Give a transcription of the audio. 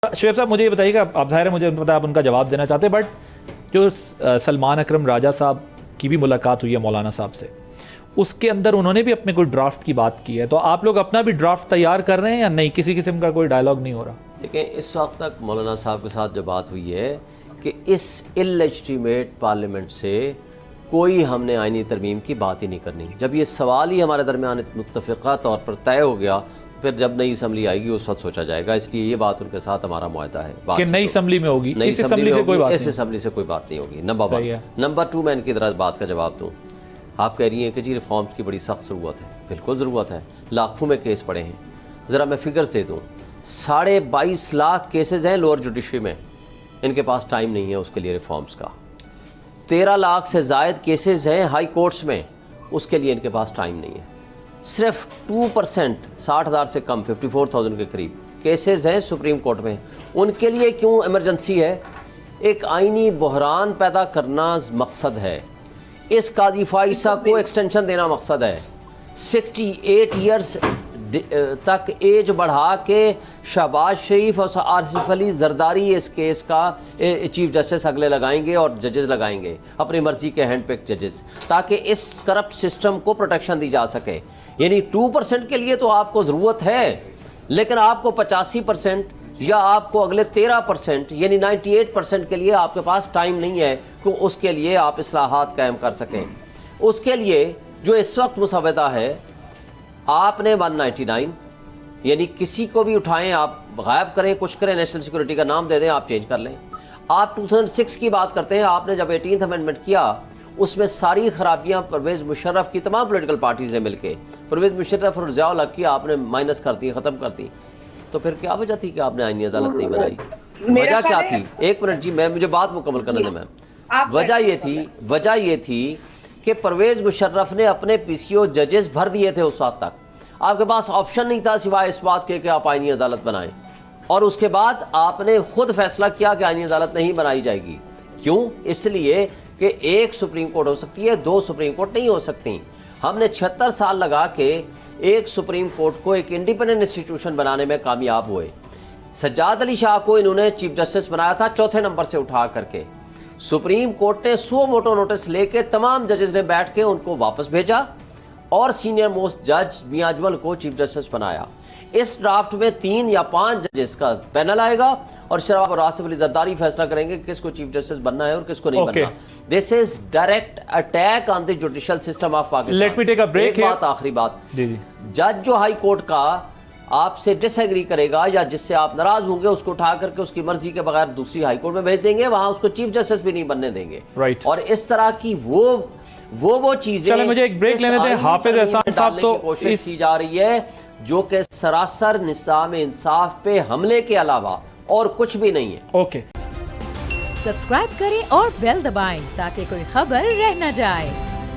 شعیب صاحب مجھے یہ بتائیے کہ آپ ظاہر ہے مجھے پتا آپ ان کا جواب دینا چاہتے ہیں، بٹ جو سلمان اکرم راجہ صاحب کی بھی ملاقات ہوئی ہے مولانا صاحب سے، اس کے اندر انہوں نے بھی اپنے کوئی ڈرافٹ کی بات کی ہے، تو آپ لوگ اپنا بھی ڈرافٹ تیار کر رہے ہیں یا نہیں؟ کسی قسم کا کوئی ڈائلاگ نہیں ہو رہا؟ دیکھیں اس وقت تک مولانا صاحب کے ساتھ جو بات ہوئی ہے کہ اس اللیجٹیمیٹ پارلیمنٹ سے کوئی ہم نے آئینی ترمیم کی بات ہی نہیں کرنی۔ جب یہ سوال ہی ہمارے درمیان متفقہ طور پر طے ہو گیا، پھر جب نئی اسمبلی آئے گی اس وقت سوچا جائے گا، اس لیے یہ بات ان کے ساتھ ہمارا معاہدہ ہے کہ نئی اسمبلی میں ہوگی، نئی اسمبلی سے کوئی بات نہیں، اس اسمبلی سے کوئی بات نہیں ہوگی۔ نمبر 1۔ نمبر 2، میں ان کی طرح بات کا جواب دوں۔ آپ کہہ رہی ہیں کہ جی ریفارمز کی بڑی سخت ضرورت ہے، بالکل ضرورت ہے، لاکھوں میں کیس پڑے ہیں۔ ذرا میں فگرز دے دوں، 22.5 لاکھ کیسز ہیں لوور جوڈیشری میں، ان کے پاس ٹائم نہیں ہے اس کے لیے ریفارمز کا۔ 13 لاکھ سے زائد کیسز ہیں ہائی کورٹس میں، اس کے لیے ان کے پاس ٹائم نہیں ہے۔ صرف 2%، 60,000 سے کم، 54,000 کے قریب کیسز ہیں سپریم کورٹ میں، ان کے لیے کیوں ایمرجنسی ہے؟ ایک آئینی بحران پیدا کرنا مقصد ہے، اس قاضی فائزہ کو ایکسٹینشن دینا مقصد ہے، 68 ایئرز تک ایج بڑھا کے شہباز شریف اور آصف علی زرداری اس کیس کا چیف جسٹس اگلے لگائیں گے اور ججز لگائیں گے، اپنی مرضی کے ہینڈ پک ججز، تاکہ اس کرپٹ سسٹم کو پروٹیکشن دی جا سکے۔ یعنی 2% کے لیے تو آپ کو ضرورت ہے، لیکن آپ کو 85% یا آپ کو اگلے 13% یعنی 98% کے لیے آپ کے پاس ٹائم نہیں ہے کہ اس کے لیے آپ اصلاحات قائم کر سکیں۔ اس کے لیے جو اس وقت مسودہ ہے، آپ نے 199 یعنی کسی کو بھی اٹھائیں، آپ غائب کریں، کچھ کریں، نیشنل سیکورٹی کا نام دے دیں، آپ چینج کر لیں۔ آپ 2006 کی بات کرتے ہیں، آپ نے جب 18th امینڈمنٹ کیا، اس میں ساری خرابیاں پرویز مشرف کی تمام پولیٹیکل پارٹیز نے مل کے، پرویز مشرف اور ضیاء الحق کی آپ نے مائنس کر دی، ختم کر دی۔ تو پھر کیا وجہ تھی کہ آپ نے آئینی عدالت نہیں بنائی؟ وجہ کیا تھی؟ ایک منٹ جی، مجھے بات مکمل کرنے دیں میم۔ وجہ یہ تھی کہ پرویز مشرف نے اپنے پی سی او ججز بھر دیے تھے اس وقت تک، آپ کے پاس آپشن نہیں تھا سوائے اس بات کے کہ آپ آئینی عدالت بنائیں، اور اس کے بعد آپ نے خود فیصلہ کیا کہ آئینی عدالت نہیں بنائی جائے گی۔ کیوں؟ اس لیے کہ ایک سپریم کورٹ ہو سکتی ہے، 2 سپریم کورٹ نہیں ہو سکتی۔ ہم نے 76 سال لگا کے ایک سپریم کورٹ کو ایک انڈیپینڈنٹ انسٹیٹیوشن بنانے میں کامیاب ہوئے۔ سجاد علی شاہ کو انہوں نے چیف جسٹس بنایا تھا 4تھے نمبر سے اٹھا کر کے، سپریم کورٹ نے سو موٹو نوٹس لے کے تمام ججز نے بیٹھ کے ان کو واپس بھیجا اور سینئر موسٹ جج میاں اجمل کو چیف جسٹس بنایا۔ اس ڈرافٹ میں 3 یا 5 ججز کا پینل آئے گا اور شراب اور آصف علی زرداری فیصلہ کریں گے کہ کس کو چیف جسٹس بننا ہے اور کس کو نہیں بننا۔ This is direct attack on the judicial system of Pakistan. Let me take a break. ایک بات، آخری بات، جج جو ہائی کورٹ کا آپ سے ڈس ایگری کرے گا یا جس سے آپ ناراض ہوں گے، اس کو اٹھا کر کے اس کی مرضی کے بغیر دوسری ہائی کورٹ میں بھیج دیں گے، وہاں اس کو چیف جسٹس بھی نہیں بننے دیں گے۔ اور اس طرح کی وہ چیزیں مجھے ایک بریک لینے دیں۔ حافظ احسان صاحب تو کوشش کی جا رہی ہے جو کہ سراسر نظام انصاف پہ حملے کے علاوہ اور کچھ بھی نہیں ہے۔ اوکے، سبسکرائب کریں اور بیل دبائیں تاکہ کوئی خبر رہ نہ جائے۔